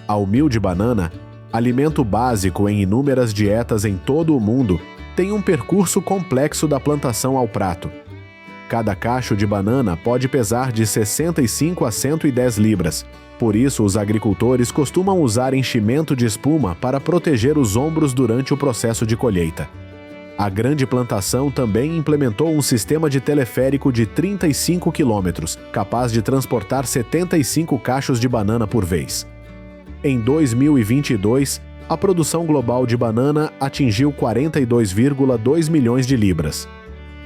A humilde banana, alimento básico em inúmeras dietas em todo o mundo, tem um percurso complexo da plantação ao prato. Cada cacho de banana pode pesar de 65 a 110 libras. Por isso, os agricultores costumam usar enchimento de espuma para proteger os ombros durante o processo de colheita. A grande plantação também implementou um sistema de teleférico de 35 quilômetros, capaz de transportar 75 cachos de banana por vez. Em 2022, a produção global de banana atingiu 42,2 milhões de libras.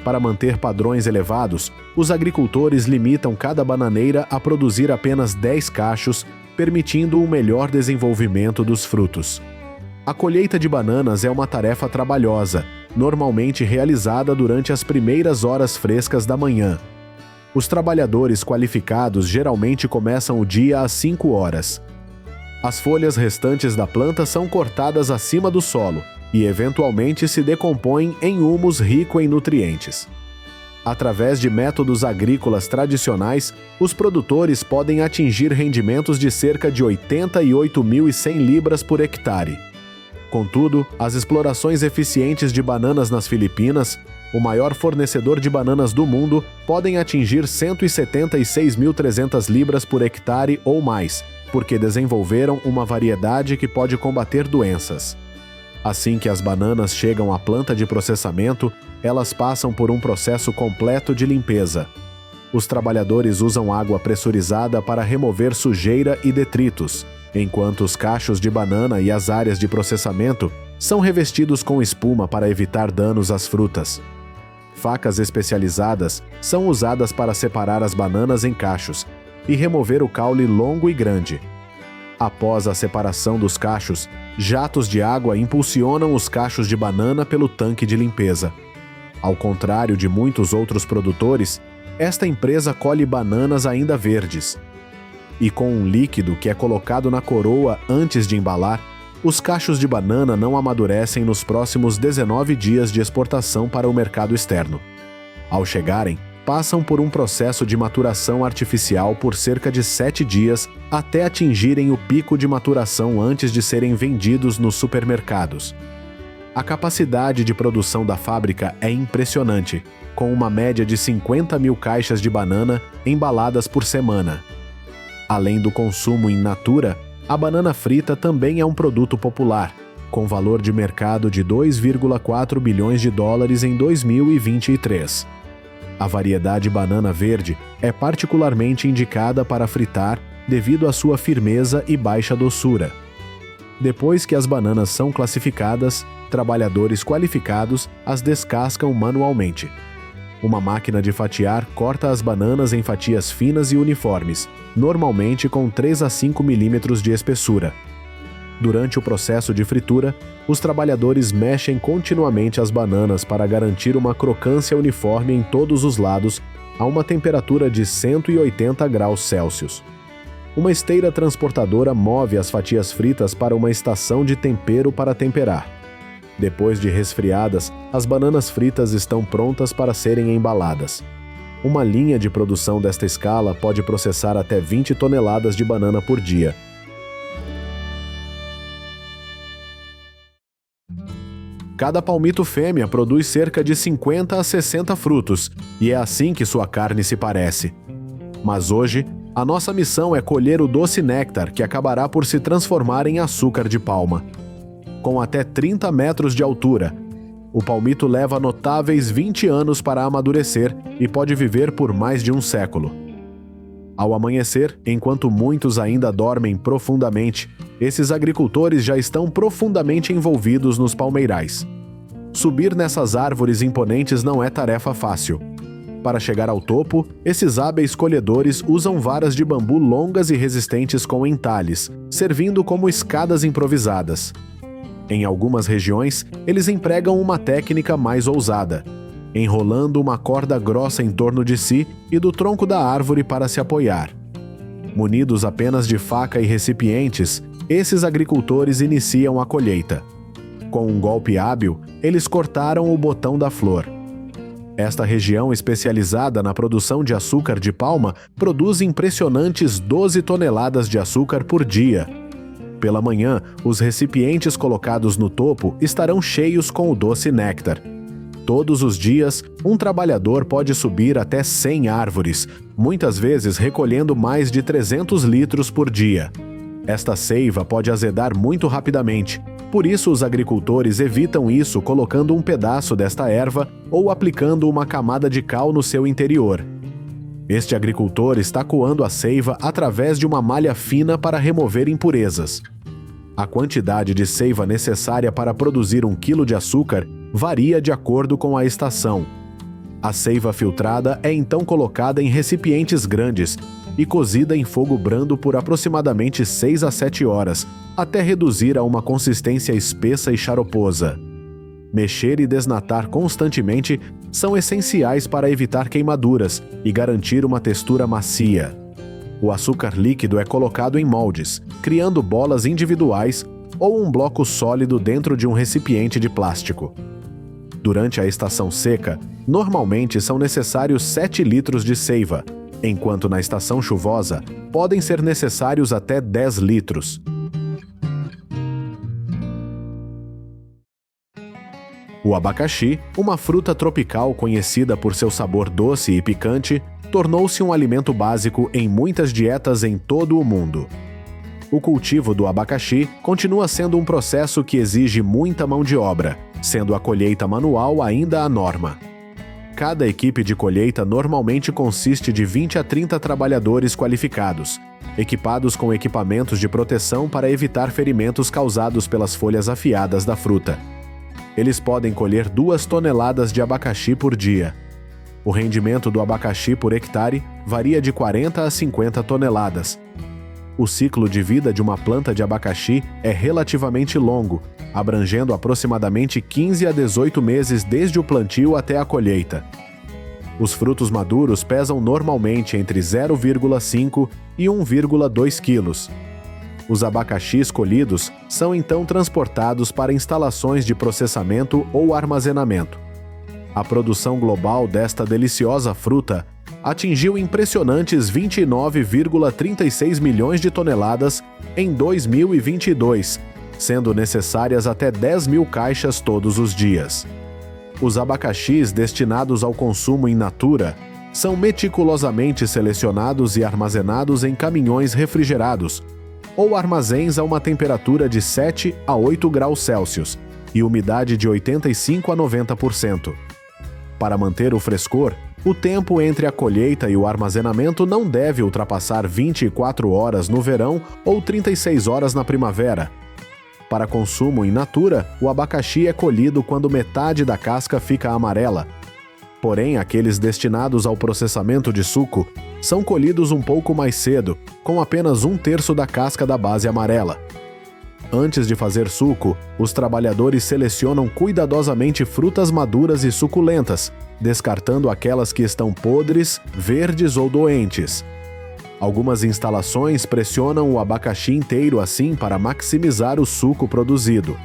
Para manter padrões elevados, os agricultores limitam cada bananeira a produzir apenas 10 cachos, permitindo um melhor desenvolvimento dos frutos. A colheita de bananas é uma tarefa trabalhosa, normalmente realizada durante as primeiras horas frescas da manhã. Os trabalhadores qualificados geralmente começam o dia às 5 horas. As folhas restantes da planta são cortadas acima do solo e eventualmente se decompõem em humus rico em nutrientes. Através de métodos agrícolas tradicionais, os produtores podem atingir rendimentos de cerca de 88.100 libras por hectare. Contudo, as explorações eficientes de bananas nas Filipinas, o maior fornecedor de bananas do mundo, podem atingir 176.300 libras por hectare ou mais, porque desenvolveram uma variedade que pode combater doenças. Assim que as bananas chegam à planta de processamento, elas passam por um processo completo de limpeza. Os trabalhadores usam água pressurizada para remover sujeira e detritos, enquanto os cachos de banana e as áreas de processamento são revestidos com espuma para evitar danos às frutas. Facas especializadas são usadas para separar as bananas em cachos e remover o caule longo e grande. Após a separação dos cachos, jatos de água impulsionam os cachos de banana pelo tanque de limpeza. Ao contrário de muitos outros produtores, esta empresa colhe bananas ainda verdes. E com um líquido que é colocado na coroa antes de embalar, os cachos de banana não amadurecem nos próximos 19 dias de exportação para o mercado externo. Ao chegarem, passam por um processo de maturação artificial por cerca de 7 dias até atingirem o pico de maturação antes de serem vendidos nos supermercados. A capacidade de produção da fábrica é impressionante, com uma média de 50.000 caixas de banana embaladas por semana. Além do consumo in natura, a banana frita também é um produto popular, com valor de mercado de 2,4 bilhões de dólares em 2023. A variedade banana verde é particularmente indicada para fritar devido à sua firmeza e baixa doçura. Depois que as bananas são classificadas, trabalhadores qualificados as descascam manualmente. Uma máquina de fatiar corta as bananas em fatias finas e uniformes, normalmente com 3 a 5 milímetros de espessura. Durante o processo de fritura, os trabalhadores mexem continuamente as bananas para garantir uma crocância uniforme em todos os lados a uma temperatura de 180 graus Celsius. Uma esteira transportadora move as fatias fritas para uma estação de tempero para temperar. Depois de resfriadas, as bananas fritas estão prontas para serem embaladas. Uma linha de produção desta escala pode processar até 20 toneladas de banana por dia. Cada palmito fêmea produz cerca de 50 a 60 frutos, e é assim que sua carne se parece. Mas hoje, a nossa missão é colher o doce néctar que acabará por se transformar em açúcar de palma. Com até 30 metros de altura, o palmito leva notáveis 20 anos para amadurecer e pode viver por mais de um século. Ao amanhecer, enquanto muitos ainda dormem profundamente, esses agricultores já estão profundamente envolvidos nos palmeirais. Subir nessas árvores imponentes não é tarefa fácil. Para chegar ao topo, esses hábeis colhedores usam varas de bambu longas e resistentes com entalhes, servindo como escadas improvisadas. Em algumas regiões, eles empregam uma técnica mais ousada, enrolando uma corda grossa em torno de si e do tronco da árvore para se apoiar. Munidos apenas de faca e recipientes, esses agricultores iniciam a colheita. Com um golpe hábil, eles cortaram o botão da flor. Esta região especializada na produção de açúcar de palma produz impressionantes 12 toneladas de açúcar por dia. Pela manhã, os recipientes colocados no topo estarão cheios com o doce néctar. Todos os dias, um trabalhador pode subir até 100 árvores, muitas vezes recolhendo mais de 300 litros por dia. Esta seiva pode azedar muito rapidamente, por isso os agricultores evitam isso colocando um pedaço desta erva ou aplicando uma camada de cal no seu interior. Este agricultor está coando a seiva através de uma malha fina para remover impurezas. A quantidade de seiva necessária para produzir 1 quilo de açúcar varia de acordo com a estação. A seiva filtrada é então colocada em recipientes grandes e cozida em fogo brando por aproximadamente 6 a 7 horas, até reduzir a uma consistência espessa e xaroposa. Mexer e desnatar constantemente são essenciais para evitar queimaduras e garantir uma textura macia. O açúcar líquido é colocado em moldes, criando bolas individuais ou um bloco sólido dentro de um recipiente de plástico. Durante a estação seca, normalmente são necessários 7 litros de seiva, enquanto na estação chuvosa podem ser necessários até 10 litros. O abacaxi, uma fruta tropical conhecida por seu sabor doce e picante, tornou-se um alimento básico em muitas dietas em todo o mundo. O cultivo do abacaxi continua sendo um processo que exige muita mão de obra, sendo a colheita manual ainda a norma. Cada equipe de colheita normalmente consiste de 20 a 30 trabalhadores qualificados, equipados com equipamentos de proteção para evitar ferimentos causados pelas folhas afiadas da fruta. Eles podem colher 2 toneladas de abacaxi por dia. O rendimento do abacaxi por hectare varia de 40 a 50 toneladas. O ciclo de vida de uma planta de abacaxi é relativamente longo, abrangendo aproximadamente 15 a 18 meses desde o plantio até a colheita. Os frutos maduros pesam normalmente entre 0,5 e 1,2 quilos. Os abacaxis colhidos são então transportados para instalações de processamento ou armazenamento. A produção global desta deliciosa fruta atingiu impressionantes 29,36 milhões de toneladas em 2022, sendo necessárias até 10 mil caixas todos os dias. Os abacaxis destinados ao consumo in natura são meticulosamente selecionados e armazenados em caminhões refrigerados, ou armazéns a uma temperatura de 7 a 8 graus Celsius e umidade de 85 a 90%. Para manter o frescor, o tempo entre a colheita e o armazenamento não deve ultrapassar 24 horas no verão ou 36 horas na primavera. Para consumo in natura, o abacaxi é colhido quando metade da casca fica amarela. Porém, aqueles destinados ao processamento de suco são colhidos um pouco mais cedo, com apenas 1/3 da casca da base amarela. Antes de fazer suco, os trabalhadores selecionam cuidadosamente frutas maduras e suculentas, descartando aquelas que estão podres, verdes ou doentes. Algumas instalações pressionam o abacaxi inteiro assim para maximizar o suco produzido.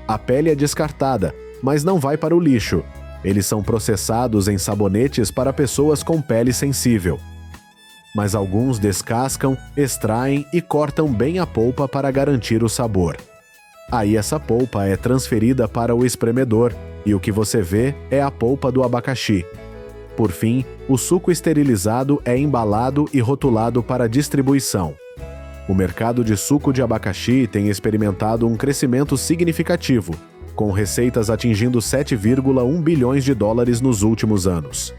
A pele é descartada, mas não vai para o lixo. Eles são processados em sabonetes para pessoas com pele sensível. Mas alguns descascam, extraem e cortam bem a polpa para garantir o sabor. Aí essa polpa é transferida para o espremedor e o que você vê é a polpa do abacaxi. Por fim, o suco esterilizado é embalado e rotulado para distribuição. O mercado de suco de abacaxi tem experimentado um crescimento significativo, com receitas atingindo 7,1 bilhões de dólares nos últimos anos.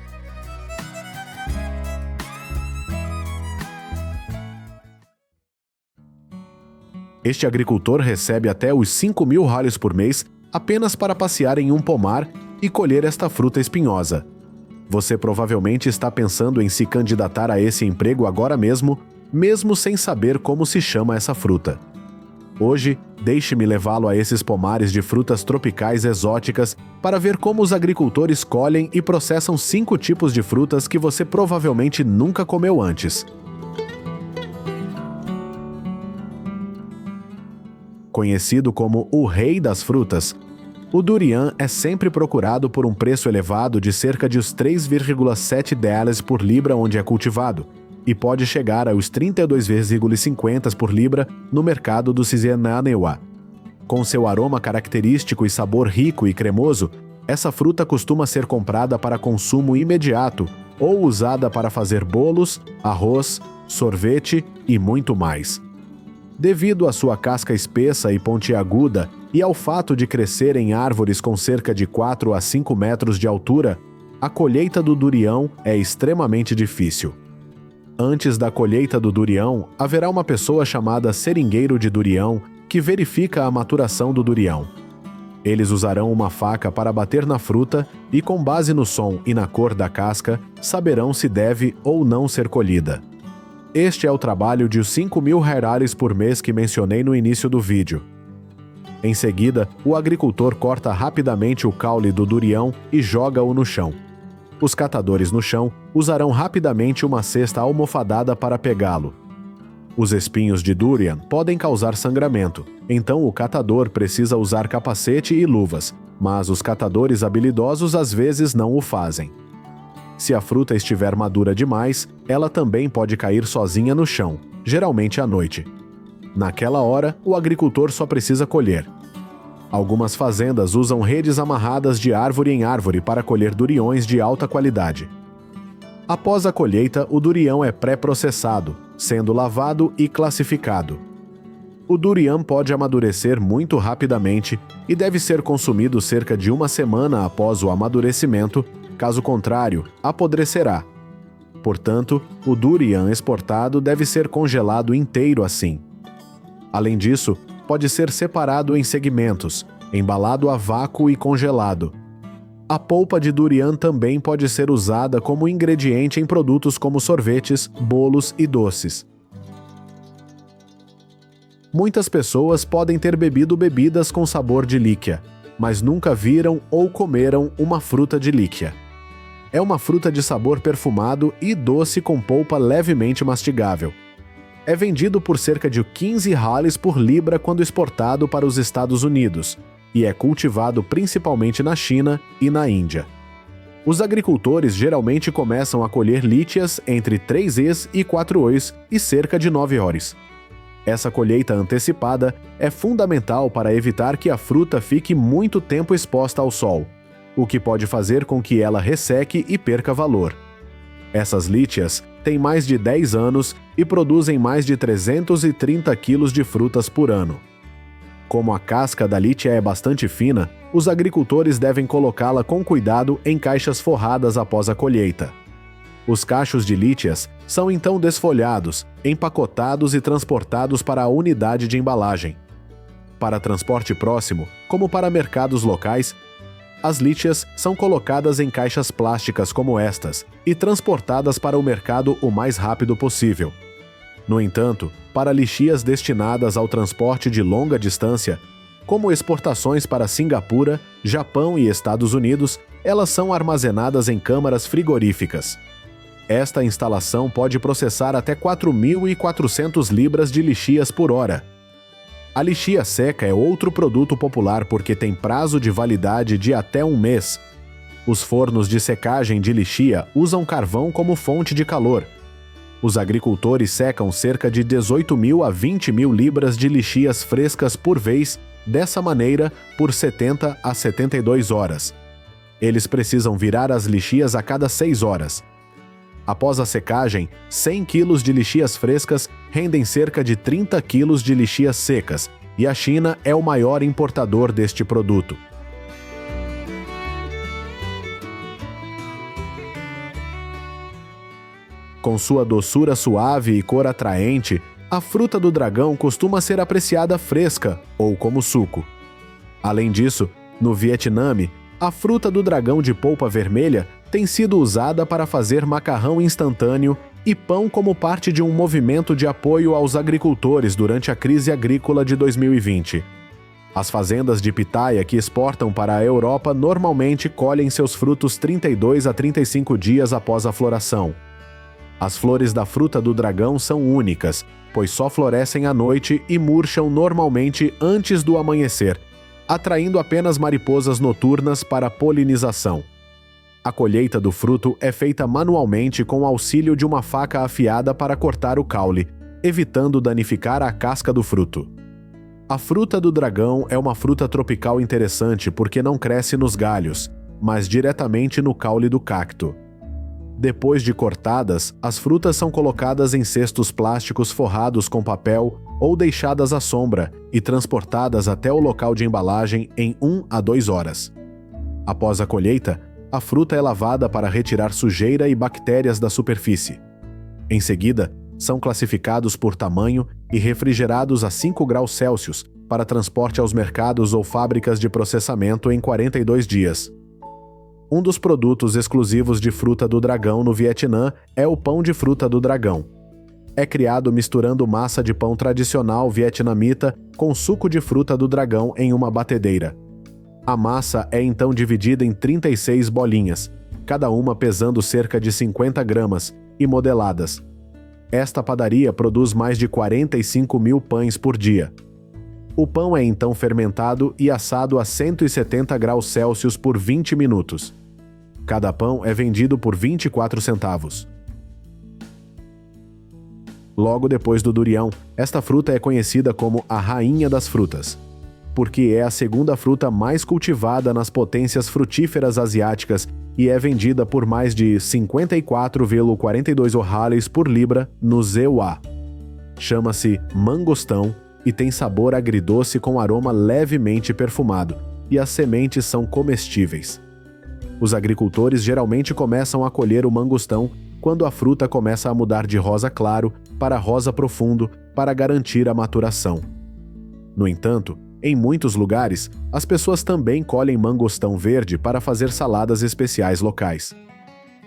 Este agricultor recebe até os 5 mil reais por mês apenas para passear em um pomar e colher esta fruta espinhosa. Você provavelmente está pensando em se candidatar a esse emprego agora mesmo sem saber como se chama essa fruta. Hoje, deixe-me levá-lo a esses pomares de frutas tropicais exóticas para ver como os agricultores colhem e processam 5 tipos de frutas que você provavelmente nunca comeu antes. Conhecido como o rei das frutas, o durian é sempre procurado por um preço elevado de cerca de $3,7 por libra onde é cultivado, e pode chegar aos 32,50 por libra no mercado do Cizenanewa. Com seu aroma característico e sabor rico e cremoso, essa fruta costuma ser comprada para consumo imediato ou usada para fazer bolos, arroz, sorvete e muito mais. Devido à sua casca espessa e pontiaguda e ao fato de crescer em árvores com cerca de 4 a 5 metros de altura, a colheita do durião é extremamente difícil. Antes da colheita do durião, haverá uma pessoa chamada seringueiro de durião que verifica a maturação do durião. Eles usarão uma faca para bater na fruta e, com base no som e na cor da casca, saberão se deve ou não ser colhida. Este é o trabalho de os 5.000 reais por mês que mencionei no início do vídeo. Em seguida, o agricultor corta rapidamente o caule do durião e joga-o no chão. Os catadores no chão usarão rapidamente uma cesta almofadada para pegá-lo. Os espinhos de durian podem causar sangramento, então o catador precisa usar capacete e luvas, mas os catadores habilidosos às vezes não o fazem. Se a fruta estiver madura demais, ela também pode cair sozinha no chão, geralmente à noite. Naquela hora, o agricultor só precisa colher. Algumas fazendas usam redes amarradas de árvore em árvore para colher duriões de alta qualidade. Após a colheita, o durião é pré-processado, sendo lavado e classificado. O durian pode amadurecer muito rapidamente e deve ser consumido cerca de uma semana após o amadurecimento, caso contrário, apodrecerá. Portanto, o durian exportado deve ser congelado inteiro assim. Além disso, pode ser separado em segmentos, embalado a vácuo e congelado. A polpa de durian também pode ser usada como ingrediente em produtos como sorvetes, bolos e doces. Muitas pessoas podem ter bebido bebidas com sabor de líquia, mas nunca viram ou comeram uma fruta de líquia. É uma fruta de sabor perfumado e doce com polpa levemente mastigável. É vendido por cerca de 15 reais por libra quando exportado para os Estados Unidos, e é cultivado principalmente na China e na Índia. Os agricultores geralmente começam a colher lítias entre 3 e 4 e cerca de 9 horas. Essa colheita antecipada é fundamental para evitar que a fruta fique muito tempo exposta ao sol, o que pode fazer com que ela resseque e perca valor. Essas lítias têm mais de 10 anos e produzem mais de 330 quilos de frutas por ano. Como a casca da lítia é bastante fina, os agricultores devem colocá-la com cuidado em caixas forradas após a colheita. Os cachos de lítias são então desfolhados, empacotados e transportados para a unidade de embalagem. Para transporte próximo, como para mercados locais, as lítias são colocadas em caixas plásticas como estas e transportadas para o mercado o mais rápido possível. No entanto, para lixias destinadas ao transporte de longa distância, como exportações para Singapura, Japão e Estados Unidos, elas são armazenadas em câmaras frigoríficas. Esta instalação pode processar até 4.400 libras de lixias por hora. A lixia seca é outro produto popular porque tem prazo de validade de até 1 mês. Os fornos de secagem de lixia usam carvão como fonte de calor. Os agricultores secam cerca de 18.000 a 20.000 libras de lixias frescas por vez, dessa maneira, por 70 a 72 horas. Eles precisam virar as lixias a cada 6 horas. Após a secagem, 100 quilos de lixias frescas rendem cerca de 30 quilos de lixias secas, e a China é o maior importador deste produto. Com sua doçura suave e cor atraente, a fruta do dragão costuma ser apreciada fresca ou como suco. Além disso, no Vietnã, a fruta do dragão de polpa vermelha tem sido usada para fazer macarrão instantâneo e pão como parte de um movimento de apoio aos agricultores durante a crise agrícola de 2020. As fazendas de pitaia que exportam para a Europa normalmente colhem seus frutos 32 a 35 dias após a floração. As flores da fruta do dragão são únicas, pois só florescem à noite e murcham normalmente antes do amanhecer, atraindo apenas mariposas noturnas para a polinização. A colheita do fruto é feita manualmente com o auxílio de uma faca afiada para cortar o caule, evitando danificar a casca do fruto. A fruta do dragão é uma fruta tropical interessante porque não cresce nos galhos, mas diretamente no caule do cacto. Depois de cortadas, as frutas são colocadas em cestos plásticos forrados com papel ou deixadas à sombra e transportadas até o local de embalagem em 1 a 2 horas. Após a colheita, a fruta é lavada para retirar sujeira e bactérias da superfície. Em seguida, são classificados por tamanho e refrigerados a 5 graus Celsius para transporte aos mercados ou fábricas de processamento em 42 dias. Um dos produtos exclusivos de fruta do dragão no Vietnã é o pão de fruta do dragão. É criado misturando massa de pão tradicional vietnamita com suco de fruta do dragão em uma batedeira. A massa é então dividida em 36 bolinhas, cada uma pesando cerca de 50 gramas, e modeladas. Esta padaria produz mais de 45 mil pães por dia. O pão é então fermentado e assado a 170 graus Celsius por 20 minutos. Cada pão é vendido por 24 centavos. Logo depois do durião, esta fruta é conhecida como a rainha das frutas, porque é a segunda fruta mais cultivada nas potências frutíferas asiáticas e é vendida por mais de 54,42 ohalês por libra no ZEUA. Chama-se mangostão e tem sabor agridoce com aroma levemente perfumado, e as sementes são comestíveis. Os agricultores geralmente começam a colher o mangostão quando a fruta começa a mudar de rosa claro para rosa profundo para garantir a maturação. No entanto, em muitos lugares, as pessoas também colhem mangostão verde para fazer saladas especiais locais.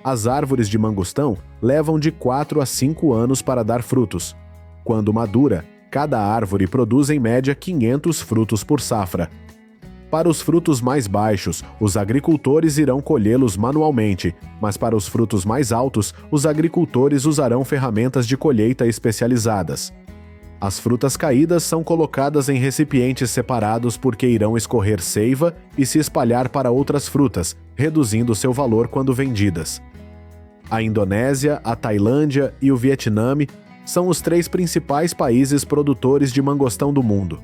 As árvores de mangostão levam de 4 a 5 anos para dar frutos. Quando madura, cada árvore produz em média 500 frutos por safra. Para os frutos mais baixos, os agricultores irão colhê-los manualmente, mas para os frutos mais altos, os agricultores usarão ferramentas de colheita especializadas. As frutas caídas são colocadas em recipientes separados porque irão escorrer seiva e se espalhar para outras frutas, reduzindo seu valor quando vendidas. A Indonésia, a Tailândia e o Vietnã são os 3 principais países produtores de mangostão do mundo.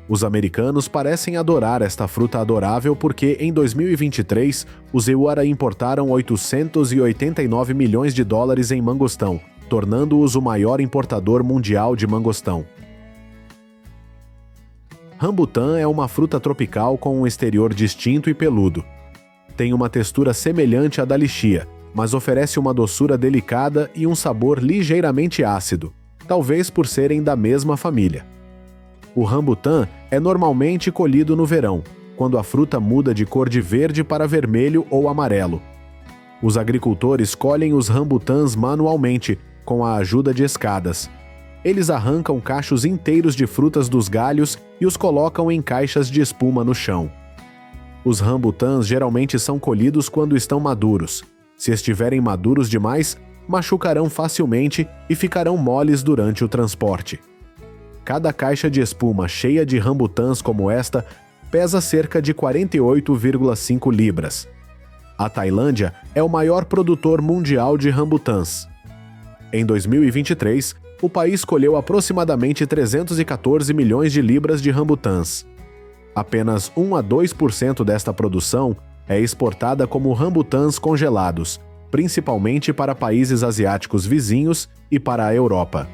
Os americanos parecem adorar esta fruta adorável porque, em 2023, os EUA importaram 889 milhões de dólares em mangostão, tornando-os o maior importador mundial de mangostão. Rambutan é uma fruta tropical com um exterior distinto e peludo. Tem uma textura semelhante à da lichia, mas oferece uma doçura delicada e um sabor ligeiramente ácido, talvez por serem da mesma família. O rambutan é normalmente colhido no verão, quando a fruta muda de cor de verde para vermelho ou amarelo. Os agricultores colhem os rambutans manualmente, com a ajuda de escadas. Eles arrancam cachos inteiros de frutas dos galhos e os colocam em caixas de espuma no chão. Os rambutans geralmente são colhidos quando estão maduros. Se estiverem maduros demais, machucarão facilmente e ficarão moles durante o transporte. Cada caixa de espuma cheia de rambutans como esta pesa cerca de 48,5 libras. A Tailândia é o maior produtor mundial de rambutans. Em 2023, o país colheu aproximadamente 314 milhões de libras de rambutans. Apenas 1 a 2% desta produção é exportada como rambutans congelados, principalmente para países asiáticos vizinhos e para a Europa.